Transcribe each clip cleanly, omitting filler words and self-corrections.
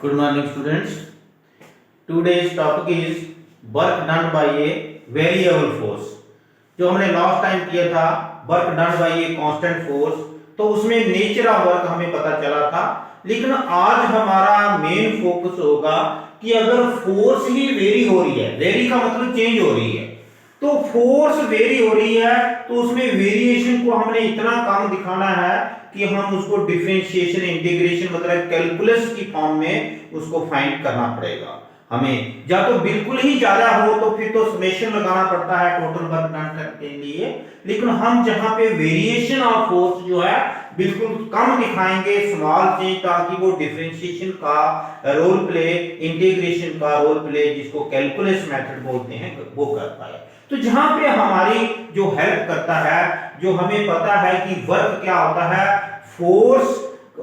Good morning, students. Today's topic is work done by a variable force. जो हमने last time किया था work done bye a constant force, तो उसमें nature of work हमें पता चला था। लेकिन आज हमारा मेन फोकस होगा कि अगर फोर्स ही वेरी हो रही है, वेरी का मतलब चेंज हो रही है, तो फोर्स वेरी हो रही है तो उसमें वेरिएशन को हमने इतना कम दिखाना है कि हम उसको डिफरेंशिएशन इंटीग्रेशन मतलब कैलकुलस की फॉर्म में उसको फाइंड करना पड़ेगा हमें। या तो बिल्कुल ही ज्यादा हो तो फिर तो समेशन लगाना पड़ता है टोटल वर्क डन के लिए, लेकिन हम जहां पे वेरिएशन ऑफ फोर्स जो है बिल्कुल कम दिखाएंगे स्मॉल चेंज, ताकि वो डिफरेंशिएशन का रोल प्ले, इंटीग्रेशन का रोल प्ले, जिसको कैलकुलस मेथड बोलते हैं, वो कर पाए। तो जहां पे हमारी जो हेल्प करता है, जो हमें पता है कि वर्क क्या होता है, फोर्स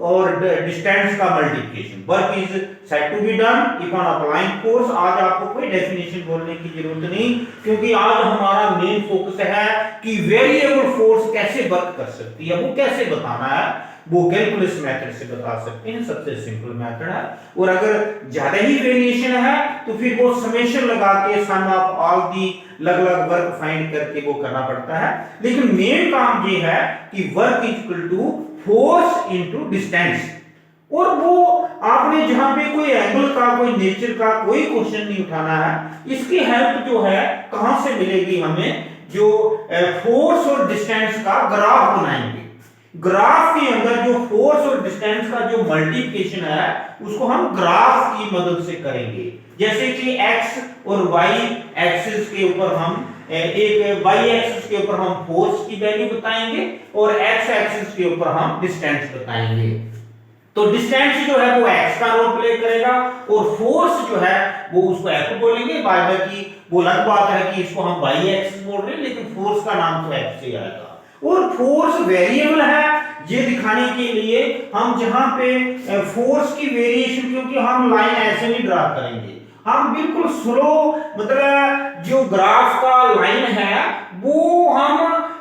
और डिस्टेंस का multiplication. Work is said to be done if on applying force. आज आपको कोई डेफिनेशन बोलने की जरूरत नहीं, क्योंकि आज हमारा मेन फोकस है कि वेरिएबल फोर्स कैसे वर्क कर सकती है, वो कैसे बताना है, वो कैलकुलस मेथड से बता सकते हैं, सबसे सिंपल मेथड है। और अगर ज्यादा ही वेरिएशन है तो फिर वो समेशन लगा के सम ऑफ ऑल दी अलग-अलग वर्क फाइंड करके वो करना पड़ता है। लेकिन मेन काम ये है कि work is equal to force into distance. और वो आपने जहां पे कोई एंगल का, कोई नेचर का कोई क्वेश्चन नहीं उठाना है। इसकी हेल्प जो है कहां से मिलेगी हमें, जो फोर्स और डिस्टेंस का ग्राफ बनाएंगे। ग्राफ के अंदर जो फोर्स और डिस्टेंस का जो मल्टीप्लिकेशन है उसको हम ग्राफ की मदद से करेंगे। जैसे कि x और y एक्सिस के ऊपर हम एक y एक्सिस के ऊपर हम फोर्स की वैल्यू बताएंगे और x एक्सिस के ऊपर हम डिस्टेंस बताएंगे। तो डिस्टेंस जो है वो x का रोल प्ले करेगा और फोर्स जो है वो उसको F बोलेंगे। बाकी वो अलग बात है कि इसको हम y एक्सिस बोल रहे हैं, लेकिन फोर्स का नाम तो F से आएगा। और फोर्स वेरिएबल है, ये दिखाने के लिए हम जहां पे फोर्स की वेरिएशन, क्योंकि हम लाइन ऐसे नहीं ड्रा करेंगे, हम बिल्कुल स्लो मतलब जो ग्राफ का लाइन है वो हम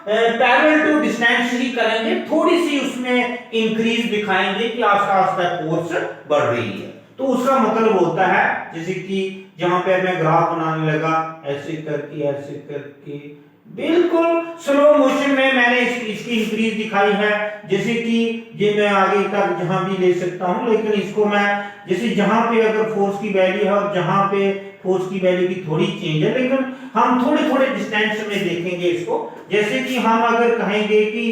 पैरेलल टू डिस्टेंस ही करेंगे, थोड़ी सी उसमें इंक्रीज दिखाएंगे कि आस्ते आस्ते फोर्स बढ़ रही है। तो उसका मतलब होता है जैसे कि जहां पे मैं ग्राफ बनाने लगा ऐसे करके बिल्कुल स्लो मोशन में मैंने इसकी इंक्रीज दिखाई है। जैसे कि ये मैं आगे तक जहां भी ले सकता हूं, लेकिन इसको मैं जैसे जहां पे अगर फोर्स की वैल्यू है और जहां पे फोर्स की वैल्यू की थोड़ी चेंज है, लेकिन हम थोड़े डिस्टेंस में देखेंगे इसको। जैसे कि हम अगर कहेंगे कि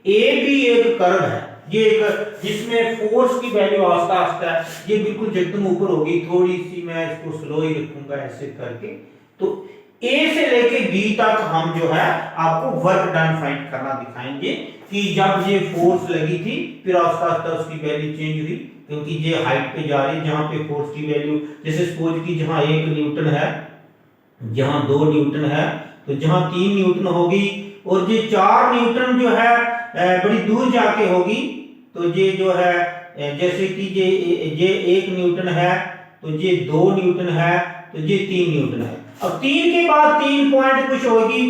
ए भी एक कर्व है, ये एक जिसमें फोर्स की वैल्यू आस्ता आस्ता ये बिल्कुल एकदम ऊपर होगी, थोड़ी सी मैं इसको स्लो ही रखूंगा ऐसे करके। तो ए से लेके बी तक हम जो है आपको वर्क डन फाइंड करना दिखाएंगे कि जब ये फोर्स लगी थी फिर आस्ता आस्ता उसकी वैल्यू चेंज हुई, क्योंकि ये हाइट पे जा रही है। जहां पे फोर्स की वैल्यू जैसे सपोज कि जहां 1 न्यूटन है, जहां 2 न्यूटन है, तो जहां 3 न्यूटन होगी और ये 4 न्यूटन जो है बड़ी दूर जाके होगी, तो ये जो है जैसे कि ये 1 न्यूटन है, तो ये 2 न्यूटन है, तो ये 3 न्यूटन है। अब 3 के बाद 3 पॉइंट कुछ होगी,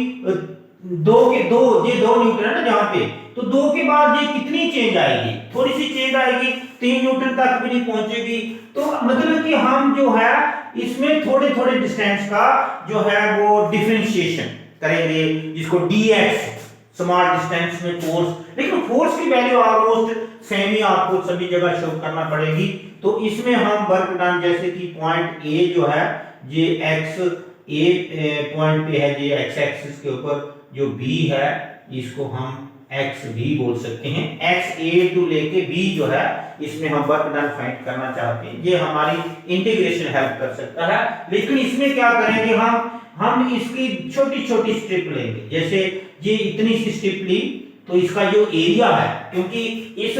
2 के 2 ये 2 न्यूटन है ना जहां पे, तो 2 के बाद ये कितनी चेंज आएगी, थोड़ी सी चेंज आएगी, 3 न्यूटन तक भी नहीं पहुंचेगी। तो मतलब कि हम जो है इसमें थोड़े डिस्टेंस का जो है वो डिफरेंशिएशन करेंगे, जिसको dx स्मॉल डिस्टेंस में फोर्स, लेकिन फोर्स की वैल्यू ऑलमोस्ट सेम ही आपको सभी जगह शो करना पड़ेगी। तो इसमें हम वर्क डन जैसे कि पॉइंट ए जो है ये x ए पॉइंट पे है, ये x एक्सिस के ऊपर जो b है इसको हम x भी बोल सकते हैं। x a टू लेके b जो है इसमें हम वर्क डन फाइंड करना चाहते हैं, ये हमारी इंटीग्रेशन हेल्प कर सकता है। लेकिन इसमें क्या करेंगे, हम इसकी छोटी स्ट्रिप लेंगे। जैसे ये इतनी सी स्ट्रिप ली तो इसका जो एरिया है, क्योंकि इस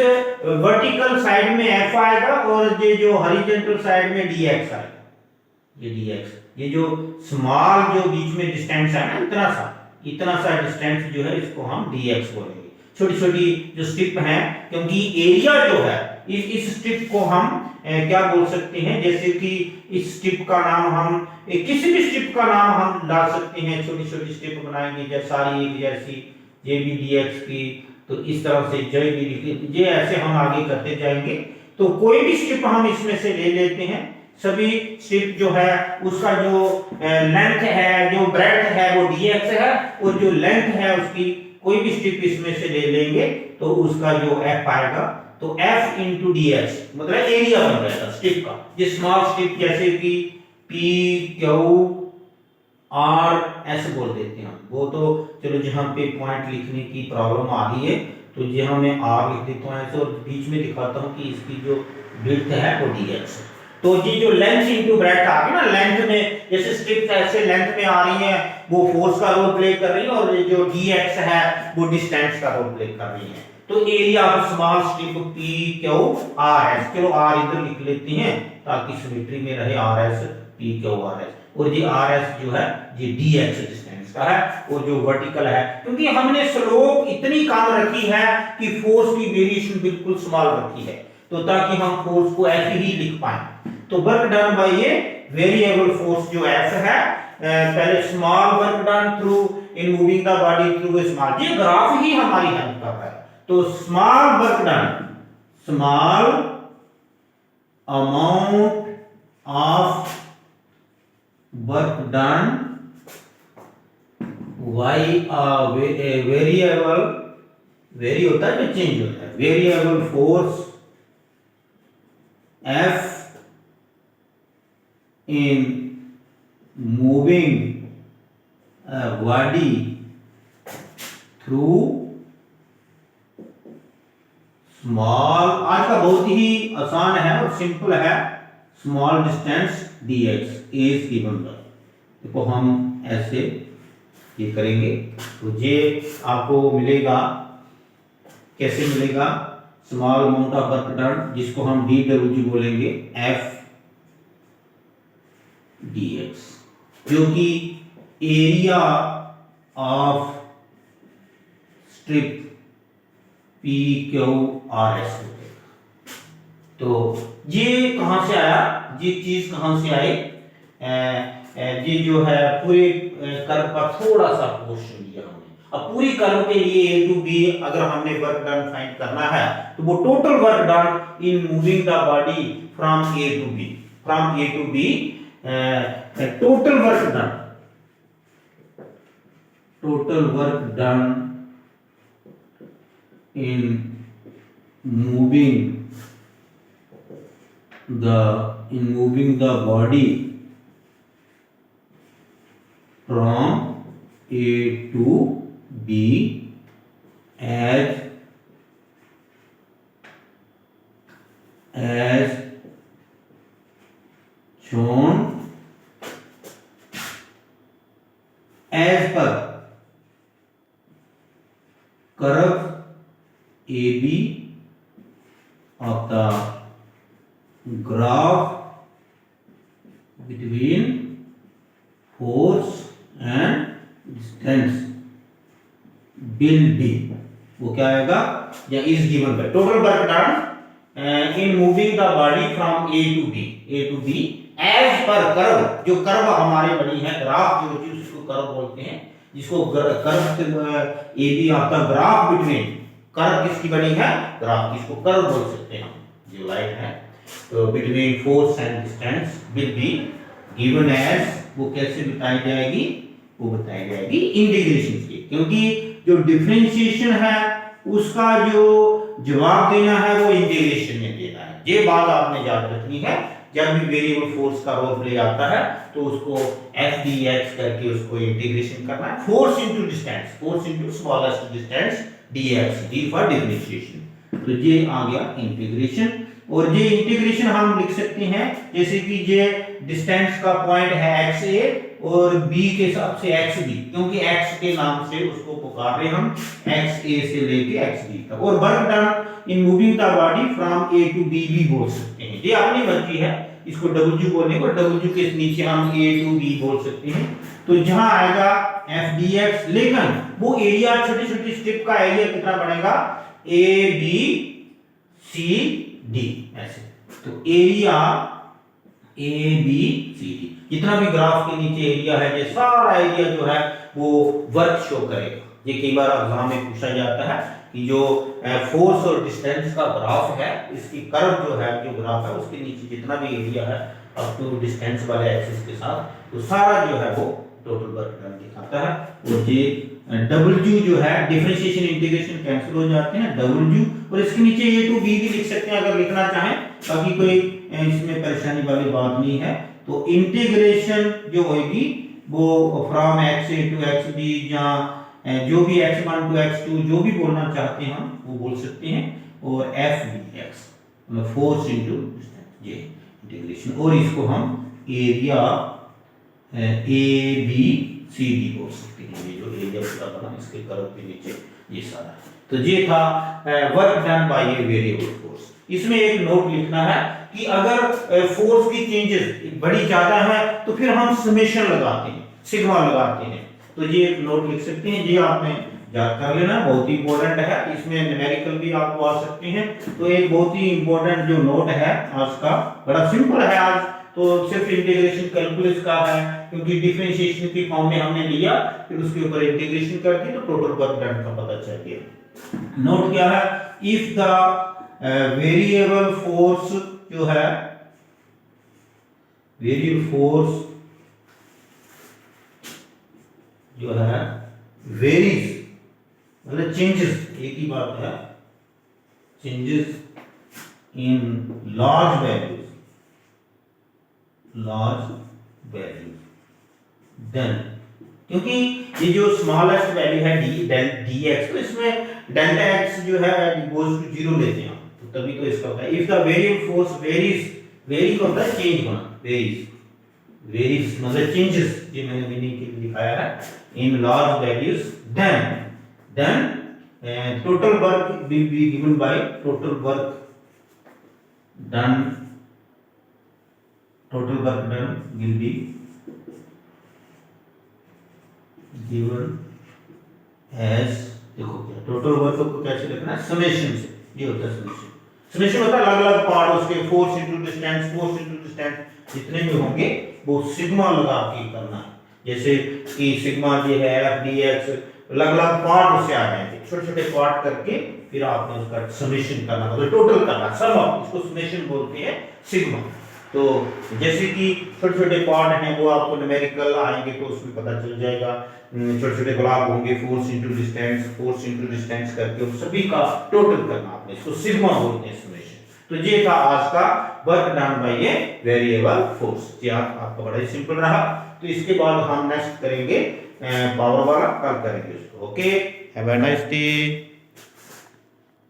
वर्टिकल साइड में f आएगा और ये जो हॉरिजॉन्टल साइड में dx आएगा, ये dx, ये जो स्मॉल जो बीच में डिस्टेंस है ना, इतना सा डिस्टेंस जो है इसको हम dx बोलेंगे। छोटी जो स्ट्रिप है, क्योंकि एरिया जो है इस स्ट्रिप को हम क्या बोल सकते हैं, जैसे कि इस स्ट्रिप का नाम हम किसी भी स्ट्रिप का नाम हम डाल सकते हैं। छोटी स्ट्रिप बनाएंगे जैसे सारी एक जैसी, ये भी dx की, तो इस तरह से ये ऐसे हम आगे करते जाएंगे। तो कोई भी स्ट्रिप हम इसमें से ले लेते हैं, सभी स्ट्रिप जो है उसका जो लेंथ है, जो ब्रेड्थ है वो dx है, और जो लेंथ है उसकी कोई भी स्ट्रिप इसमें से ले लेंगे तो उसका जो f आएगा, तो f into dx मतलब एरिया बन जाएगा स्ट्रिप का। ये स्मॉल स्ट्रिप जैसे कि p q r ऐसे बोल देते हैं हम, वो तो चलो जहां पे पॉइंट लिखने की प्रॉब्लम आ रही है तो जहां मैं r लिख देता हूं ऐसे, और बीच में दिखाता हूं कि इसकी जो विड्थ है वो dx है। तो ये जो लेंथ इनटू ब्रेड्थ आ गई ना, लेंथ में जैसे स्ट्रिप ऐसे लेंथ में आ रही है वो फोर्स का रोल प्ले कर रही है, और जो dx है वो डिस्टेंस का रोल प्ले कर रही है। तो area of small strip p q r s, चलो r इधर लिख लेते हैं ताकि सिमेट्री में रहे, r s p q r s, और ये r s जो है ये dx डिस्टेंस का है, और जो वर्टिकल है क्योंकि हमने स्लोप इतनी कम रखी है कि फोर्स की वेरिएशन बिल्कुल स्मॉल रखी है, तो ताकि हम फोर्स को ऐसे ही लिख पाए। तो वर्क डन बाय ये वेरिएबल फोर्स जो f है, पहले small work done through in moving the body through a small, ये ग्राफ ही हमारी हेल्प कर रहा है। तो small work done, small amount of work done by variable, vary होता है जो चेंज होता है, variable force F in moving a body through small, आज का बहुत ही आसान है और सिंपल है, small distance dx is given by, देखो हम ऐसे ये करेंगे तो ये आपको मिलेगा, कैसे मिलेगा, small amount of work done जिसको हम dw बोलेंगे f dx, जो कि area of strip p q r s होगा। तो ये कहां से आया, ये चीज कहां से आई, ये जो है पूरे कर्व का थोड़ा सा पोर्शन लिया हमने। अब पूरी कर्व के लिए a to b अगर हमने वर्क डन फाइंड करना है तो वो total work done in moving the body from a to b, from a to b, total work done, total work done in moving the body from a to b as shown as per curve AB of the graph between force and distance will be, वो क्या आएगा, या is given by total work done in moving the body from a to b as per curve, जो curve हमारे बनी है, graph जो होती है उसको कर्व बोलते हैं, जिसको curve A B of the graph between, curve किसकी बनी है, ग्राफ, जिसको कर्व बोल सकते हैं हम, जो लाइन है, तो between force and distance will be given as, वो कैसे बताई जाएगी, वो बताई जाएगी इंटीग्रेशन से, क्योंकि जो डिफरेंशिएशन है उसका जो जवाब देना है वो इंटीग्रेशन में देना है। ये बात आपने याद रखनी है, जब भी वेरिएबल फोर्स का रोल प्ले आता है तो उसको f dx करके उसको इंटीग्रेशन करना है, force into distance, force into smallest distance dx, d for differentiation. तो ये आ गया इंटीग्रेशन, और ये इंटीग्रेशन हम लिख सकते हैं जैसे कि ये डिस्टेंस का पॉइंट है x a और b के हिसाब से x b, क्योंकि x के नाम से उसको पुकार रहे हम, x a से लेके x b तक, और work done in moving the body from a to b भी बोल सकते हैं, ये अपनी मर्जी है, इसको w बोलेंगे और w के नीचे हम a to b बोल सकते हैं। तो जहां आएगा f dx, लेकिन वो एरिया छोटी छोटी स्ट्रिप का एरिया कितना बनेगा, a b c d ऐसे, तो area a b c d, जितना भी ग्राफ के नीचे एरिया है ये सारा एरिया जो है वो वर्क शो करेगा। ये कई बार एग्जाम में पूछा जाता है कि जो फोर्स और डिस्टेंस का ग्राफ है, इसकी कर्व जो है, जो ग्राफ है उसके नीचे जितना भी एरिया है अप टू डिस्टेंस वाले एक्सिस के साथ, तो सारा जो है वो टोटल वर्क डन दिखाता है। और ये W जो है डिफरेंशिएशन इंटीग्रेशन कैंसिल हो जाते हैं, W, और इसके नीचे A to B भी लिख सकते हैं अगर लिखना चाहें, बाकी कोई इसमें परेशानी वाली बात नहीं है। तो इंटीग्रेशन जो होगी वो from x a to x b, या जो भी x1 to x2 जो भी बोलना चाहते हैं हम वो बोल सकते हैं, और f भी x मतलब फोर्स इनटू डिस्टेंस, ये इंटीग्रेशन। और इसको हम एरिया ABCD बोल सकते हैं, ये जो एरिया पूरा बना इसके कर्व के नीचे ये सारा। तो ये था work done bye a variable force. इसमें एक नोट लिखना है कि अगर फोर्स की चेंजेस बड़ी ज्यादा है तो फिर हम समेशन लगाते हैं, सिग्मा लगाते हैं। तो ये एक नोट लिख सकते हैं, ये आपने याद कर लेना, बहुत ही इंपॉर्टेंट है। इसमें न्यूमेरिकल भी आपको आ सकते हैं। तो एक बहुत ही इंपॉर्टेंट जो नोट है आज का, बड़ा सिंपल है आज, तो सिर्फ इंटीग्रेशन कैलकुलस का है, क्योंकि डिफरेंशिएशन की फॉर्म में हमने लिया, फिर उसके ऊपर इंटीग्रेशन करके तो टोटल वर्क डन का पता चल गया। नोट क्या है, इफ द वेरिएबल फोर्स जो है, वेरिएबल फोर्स जो है वेरीज मतलब चेंजेस, एक ही बात है, changes in large values, then, क्योंकि ये जो स्मॉलेस्ट वैल्यू है dx, तो इसमें डेल्टा x जो है गोज टू 0 लेते हैं, तो तभी तो इसका होता है। If the variable force varies, very होता है चेंज होना, वेरीज मतलब चेंजेस, ये मैंने मीनिंग के लिए दिखाया है, in large values, then total work will be given by total work done will be given as, देखो क्या टोटल वर्क को कैसे लिखना है, समेशन से, ये होता है समेशन। समेशन होता है अलग अलग पार्ट उसके, फोर्स इनटू डिस्टेंस जितने भी होंगे वो सिग्मा लगा के करना है। जैसे कि सिग्मा ये है dx, अलग अलग पार्ट उससे आ जाएंगे, छोटे छोटे पार्ट करके फिर आपने उसका समेशन करना, मतलब टोटल करना, सम ऑफ, इसको समेशन बोलते हैं सिग्मा। तो जैसे कि छोटे छोटे पार्ट हैं वो आपको न्यूमेरिकल आएंगे तो उसमें पता चल जाएगा, छोटे छोटे ब्लॉक होंगे, फोर्स इनटू डिस्टेंस करके उन सभी का टोटल करना, आपने इसको सिग्मा बोलते हैं समेशन। तो ये था आज का work done bye a variable force. ये आपका बड़ा ही सिंपल रहा। तो इसके बाद हम नेक्स्ट करेंगे पावर वाला, कल करेंगे उसको। Okay, have a nice day.